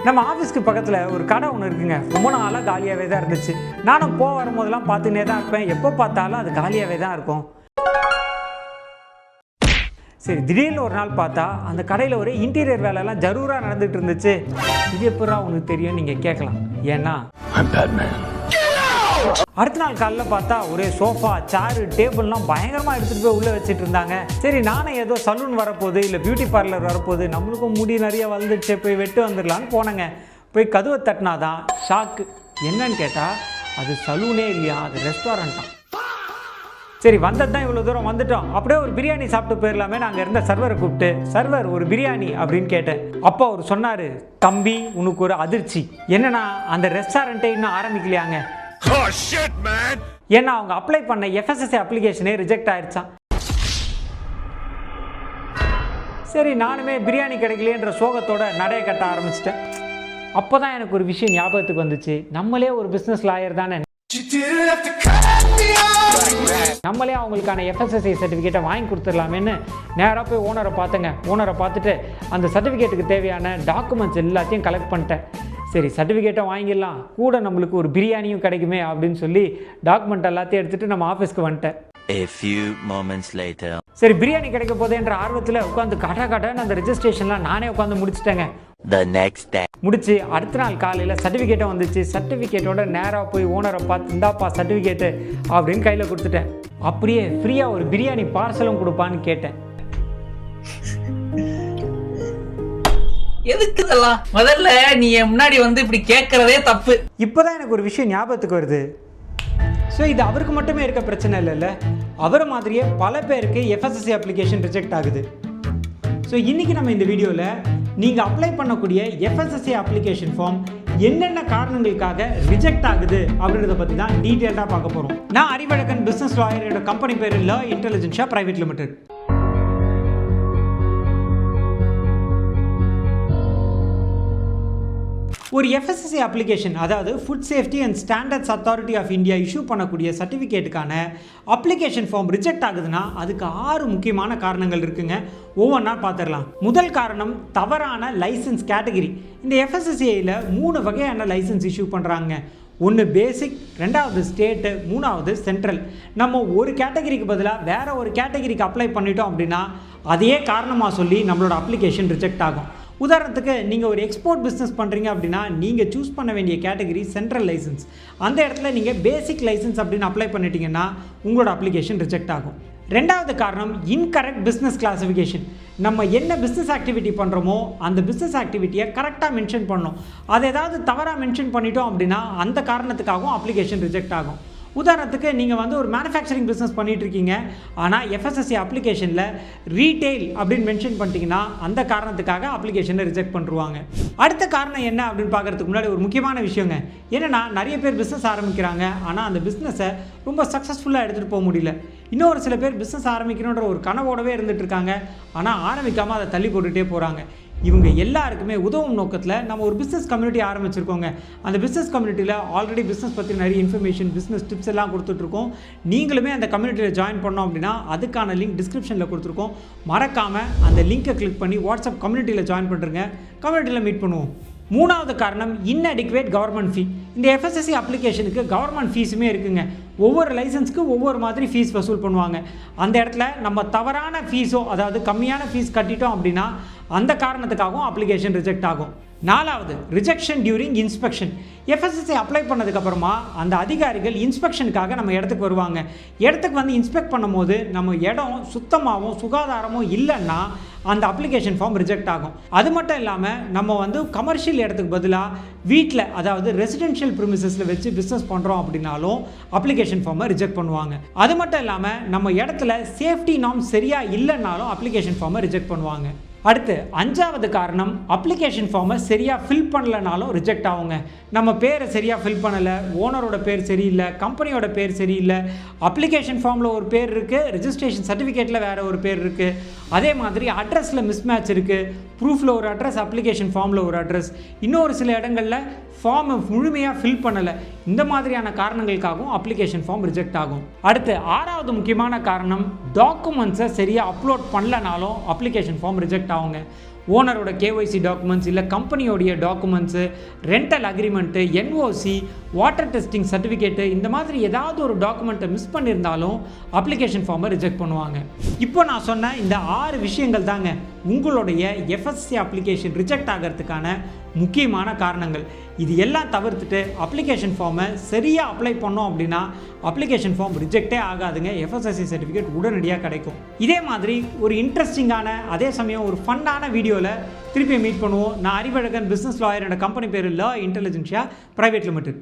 நம்ம ஆஃபீஸ்க்கு பக்கத்தில் ஒரு கடை ஒன்று இருக்குங்க. ரொம்ப நாளாக காலியாகவே தான் இருந்துச்சு. நானும் வரும்போதெல்லாம் பார்த்துன்னே தான் இருப்பேன். எப்போ பார்த்தாலும் அது காலியாகவே தான் இருக்கும். சரி, திடீர்னு ஒரு நாள் பார்த்தா அந்த கடையில் ஒரு இன்டீரியர் வேலையெல்லாம் ஜரூராக நடந்துகிட்டு இருந்துச்சு. இது எப்படா உங்களுக்கு தெரியும் நீங்கள் கேட்கலாம். ஏன்னா அடுத்த நாள் காலையில் பார்த்தா ஒரே சோஃபா, சேரு, டேபிள்லாம் பயங்கரமாக எடுத்துகிட்டு போய் உள்ளே வச்சுட்டு இருந்தாங்க. சரி, நானும் ஏதோ சலூன் வரப்போகுது இல்லை பியூட்டி பார்லர் வரப்போகுது, நம்மளுக்கும் முடி நிறைய வளர்ந்துடுச்சு, போய் வெட்டு வந்துடலான்னு போனேங்க. போய் கதவை தட்டினாதான் ஷாக்கு. என்னன்னு கேட்டால் அது சலூனே இல்லையா, அது ரெஸ்டாரண்ட்டாக. சரி, வந்தது தான் இவ்வளோ தூரம் வந்துட்டோம், அப்படியே ஒரு பிரியாணி சாப்பிட்டு போயிடலாமே. நாங்கள் இருந்த சர்வரை கூப்பிட்டு, சர்வர் ஒரு பிரியாணி அப்படின்னு கேட்டேன். அப்போ அவர் சொன்னார், தம்பி உனக்கு ஒரு அதிர்ச்சி. என்னன்னா அந்த ரெஸ்டாரண்ட்டே இன்னும் ஆரம்பிக்கலையாங்க. ஏன்னா அவங்க அப்ளை பண்ண FSSAI அப்ளிகேஷனே ரிஜெக்ட் ஆயிடுச்சான். சரி, நானுமே பிரியாணி கிடைக்கலன்ற சோகத்தோட நடைய கட்ட ஆரம்பிச்சிட்டேன். அப்போதான் எனக்கு ஒரு விஷயம் ஞாபகத்துக்கு வந்துச்சு. நம்மளே ஒரு பிஸ்னஸ் லாயர் தானே, நம்மளே அவங்களுக்கான FSSAI சர்டிஃபிகேட்டை வாங்கி கொடுத்துடலாமேன்னு நேராக போய் ஓனரை பார்த்தேங்க. ஓனரை பார்த்துட்டு அந்த சர்டிஃபிகேட்டுக்கு தேவையான டாக்குமெண்ட்ஸ் எல்லாத்தையும் கலெக்ட் பண்ணிட்டேன். சரி, சர்டிஃபிகேட்டை வாங்கிடலாம், கூட நம்மளுக்கு ஒரு பிரியாணியும் கிடைக்குமே அப்படின்னு சொல்லி டாக்குமெண்ட் எல்லாத்தையும் எடுத்துகிட்டு நம்ம ஆஃபீஸ்க்கு வந்துட்டேன். A few moments later. சரி, பிரியாணி கிடைக்க போதேன்ற ஆர்வத்தில் உட்காந்து கட்டான்னு அந்த ரெஜிஸ்ட்ரேஷன்லாம் நானே உட்காந்து முடிச்சிட்டேங்க. The next day. முடிச்சு அடுத்த நாள் காலையில் சர்டிஃபிகேட்டும் வந்துச்சு. சர்டிஃபிகேட்டோட நேராக போய் ஓனரை பார்த்து, இந்தாப்பா சர்டிஃபிகேட்டு அப்படின்னு கையில் கொடுத்துட்டேன். அப்படியே ஃப்ரீயாக ஒரு பிரியாணி பார்சலும் கொடுப்பான்னு கேட்டேன். எதுக்கு இதெல்லாம்? முதல்ல நீ முன்னாடி இப்படி கேட்கறதே தப்பு. இப்போதான் எனக்கு ஒரு விஷயம் ஞாபகத்துக்கு வருது. ஸோ இது அவருக்கு மட்டுமே இருக்க பிரச்சனை இல்லைல்ல, அவரை மாதிரியே பல பேருக்கு FSSAI அப்ளிகேஷன் ரிஜெக்ட் ஆகுது. ஸோ இன்றைக்கி நம்ம இந்த வீடியோவில் நீங்கள் அப்ளை பண்ணக்கூடிய FSSAI அப்ளிகேஷன் ஃபார்ம் என்னென்ன காரணங்களுக்காக ரிஜெக்ட் ஆகுது அப்படின்றத பற்றி தான் டீட்டெயில்டாக பார்க்க போகிறோம். நான் அறிவழகன், பிஸ்னஸ் லாயர். என்னோட கம்பெனி பேர் லா இன்டெலிஜென்ஷா பிரைவேட் லிமிடெட். ஒரு FSSAI அப்ளிகேஷன், அதாவது food safety and standards authority of India issue பண்ணக்கூடிய சர்டிஃபிகேட்டுக்கான அப்ளிகேஷன் ஃபார்ம் ரிஜெக்ட் ஆகுதுன்னா அதுக்கு 6 முக்கியமான காரணங்கள் இருக்குங்க. ஒவ்வொன்றா பார்த்துடலாம். முதல் காரணம் தவறான லைசன்ஸ் கேட்டகிரி. இந்த FSSAIயில் 3 வகையான லைசன்ஸ் இஷ்யூ பண்ணுறாங்க. ஒன்று பேசிக், ரெண்டாவது ஸ்டேட்டு, மூணாவது சென்ட்ரல். நம்ம ஒரு கேட்டகிரிக்கு பதிலாக வேற ஒரு கேட்டகிரிக்கு அப்ளை பண்ணிட்டோம் அப்படின்னா அதையே காரணமாக சொல்லி நம்மளோட அப்ளிகேஷன் ரிஜெக்ட் ஆகும். உதாரணத்துக்கு நீங்கள் ஒரு எக்ஸ்போர்ட் பிஸ்னஸ் பண்ணுறீங்க அப்படின்னா நீங்கள் சூஸ் பண்ண வேண்டிய கேட்டகிரி சென்ட்ரல் லைசன்ஸ். அந்த இடத்துல நீங்கள் பேசிக் லைசன்ஸ் அப்படின்னு அப்ளை பண்ணிட்டீங்கன்னா உங்களோட அப்ளிகேஷன் ரிஜெக்ட் ஆகும். ரெண்டாவது காரணம் இன்கரெக்ட் பிஸ்னஸ் கிளாஸிஃபிகேஷன். நம்ம என்ன பிஸ்னஸ் ஆக்டிவிட்டி பண்ணுறோமோ அந்த பிஸ்னஸ் ஆக்டிவிட்டியை கரெக்டாக மென்ஷன் பண்ணணும். அதை ஏதாவது தவறாக மென்ஷன் பண்ணிட்டோம் அப்படின்னா அந்த காரணத்துக்காகவும் அப்ளிகேஷன் ரிஜெக்ட் ஆகும். உதாரணத்துக்கு நீங்கள் ஒரு மேனுஃபேக்சரிங் பிஸ்னஸ் பண்ணிகிட்டு இருக்கீங்க, ஆனால் FSSAI அப்ளிகேஷனில் ரீட்டெயில் அப்படின்னு மென்ஷன் பண்ணிட்டீங்கன்னா அந்த காரணத்துக்காக அப்ளிகேஷனை ரிஜெக்ட் பண்ணுவாங்க. அடுத்த காரணம் என்ன அப்படின்னு பார்க்குறதுக்கு முன்னாடி ஒரு முக்கியமான விஷயங்க. என்னென்னா நிறைய பேர் பிஸ்னஸ் ஆரம்பிக்கிறாங்க, ஆனால் அந்த பிஸ்னஸை ரொம்ப சக்ஸஸ்ஃபுல்லாக எடுத்துகிட்டு போக முடியல. இன்னொரு சில பேர் பிஸ்னஸ் ஆரம்பிக்கணுன்ற ஒரு கனவோடவே இருந்துகிட்டு இருக்காங்க, ஆனால் ஆரம்பிக்காமல் அதை தள்ளி போட்டுகிட்டே போகிறாங்க. இவங்க எல்லாருக்குமே உதவும் நோக்கத்தில் நம்ம ஒரு பிஸ்னஸ் கம்யூனிட்டி ஆரம்பிச்சிருக்கோங்க. அந்த பிஸ்னஸ் கம்யூனிட்டியில் ஆல்ரெடி பிஸ்னஸ் பற்றி நிறைய இன்ஃபர்மேஷன், பிஸ்னஸ் டிப்ஸ் எல்லாம் கொடுத்துட்ருக்கோம். நீங்களுமே அந்த கம்யூனிட்டியில் ஜாயின் பண்ணோம் அப்படின்னா அதுக்கான லிங்க் டிஸ்கிரிப்ஷனில் கொடுத்துருக்கோம். மறக்காமல் அந்த லிங்கை கிளிக் பண்ணி வாட்ஸ்அப் கம்யூனிட்டியில் ஜாயின் பண்ணுறங்க. கம்யூனிட்டியில் மீட் பண்ணுவோம். மூணாவது காரணம் இன்அடிக்குவேட் கவர்மெண்ட் ஃபீ. இந்த FSSAI அப்ளிகேஷனுக்கு கவர்மெண்ட் ஃபீஸுமே இருக்குங்க. ஒவ்வொரு லைசன்ஸ்க்கு ஒவ்வொரு மாதிரி ஃபீஸ் வசூல் பண்ணுவாங்க. அந்த இடத்துல நம்ம தவறான ஃபீஸோ, அதாவது கம்மியான ஃபீஸ் கட்டிட்டோம் அப்படின்னா அந்த காரணத்துக்காகவும் அப்ளிகேஷன் ரிஜெக்ட் ஆகும். நாலாவது rejection during inspection. FSSAI apply பண்ணதுக்கப்புறமா அந்த அதிகாரிகள் இன்ஸ்பெக்ஷனுக்காக நம்ம இடத்துக்கு வருவாங்க. இடத்துக்கு வந்து இன்ஸ்பெக்ட் பண்ணும்போது நம்ம இடம் சுத்தமாகவும் சுகாதாரமும் இல்லைன்னா அந்த அப்ளிகேஷன் ஃபார்ம் ரிஜெக்ட் ஆகும். அது மட்டும் இல்லாமல் நம்ம கமர்ஷியல் இடத்துக்கு பதிலாக வீட்டில், அதாவது ரெசிடென்ஷியல் ப்ரிமிசஸில் வச்சு பிஸ்னஸ் பண்ணுறோம் அப்படின்னாலும் அப்ளிகேஷன் ஃபார்மை ரிஜெக்ட் பண்ணுவாங்க. அது மட்டும் இல்லாமல் நம்ம இடத்துல சேஃப்டி நார்ம்ஸ் சரியாக இல்லைன்னாலும் அப்ளிகேஷன் ஃபார்மை ரிஜெக்ட் பண்ணுவாங்க. அடுத்து 5வது காரணம் அப்ளிகேஷன் ஃபார்மை சரியாக ஃபில் பண்ணலனாலும் ரிஜெக்ட் ஆகுங்க. நம்ம பேரை சரியாக ஃபில் பண்ணலை, ஓனரோட பேர் சரியில்லை, கம்பெனியோட பேர் சரியில்லை, அப்ளிகேஷன் ஃபார்மில் ஒரு பேர் இருக்குது, ரெஜிஸ்ட்ரேஷன் சர்டிஃபிகேட்டில் வேறு ஒரு பேர் இருக்குது, அதே மாதிரி அட்ரஸில் மிஸ்மேட்ச் இருக்குது, ப்ரூஃபில் ஒரு அட்ரஸ், அப்ளிகேஷன் ஃபார்மில் ஒரு அட்ரஸ், இன்னொரு சில இடங்களில் ஃபார்மை முழுமையாக ஃபில் பண்ணலை. இந்த மாதிரியான காரணங்களுக்காகவும் அப்ளிகேஷன் ஃபார்ம் ரிஜெக்ட் ஆகும். அடுத்து 6வது முக்கியமான காரணம் டாக்குமெண்ட்ஸை சரியாக அப்லோட் பண்ணலனாலும் அப்ளிகேஷன் ஃபார்ம் ரிஜெக்ட் ஆகுங்க. ஓனரோட கேஒய்சி டாக்குமெண்ட்ஸ் இல்லை கம்பெனியோடைய documents, rental agreement, NOC, water testing certificate, இந்த மாதிரி ஏதாவது ஒரு டாக்குமெண்ட்டை மிஸ் பண்ணியிருந்தாலும் அப்ளிகேஷன் ஃபார்மை ரிஜெக்ட் பண்ணுவாங்க. இப்போ நான் சொன்ன இந்த 6 விஷயங்கள் தாங்க உங்களுடைய FSSAI அப்ளிகேஷன் ரிஜெக்ட் ஆகிறதுக்கான முக்கியமான காரணங்கள். இது எல்லாம் தவிர்த்துட்டு அப்ளிகேஷன் ஃபார்மை சரியாக அப்ளை பண்ணோம் அப்படின்னா அப்ளிகேஷன் ஃபார்ம் ரிஜெக்டே ஆகாதுங்க. FSSAI சர்டிஃபிகேட் உடனடியாக கிடைக்கும். இதே மாதிரி ஒரு இன்ட்ரெஸ்டிங்கான அதே சமயம் ஒரு ஃபன்னான வீடியோவில் திருப்பி மீட் பண்ணுவோம். நான் அறிவழகன், பிஸ்னஸ் லாயர். என்னோட கம்பெனி பேர் லா இன்டெலிஜென்ஷியா பிரைவேட் லிமிடெட்.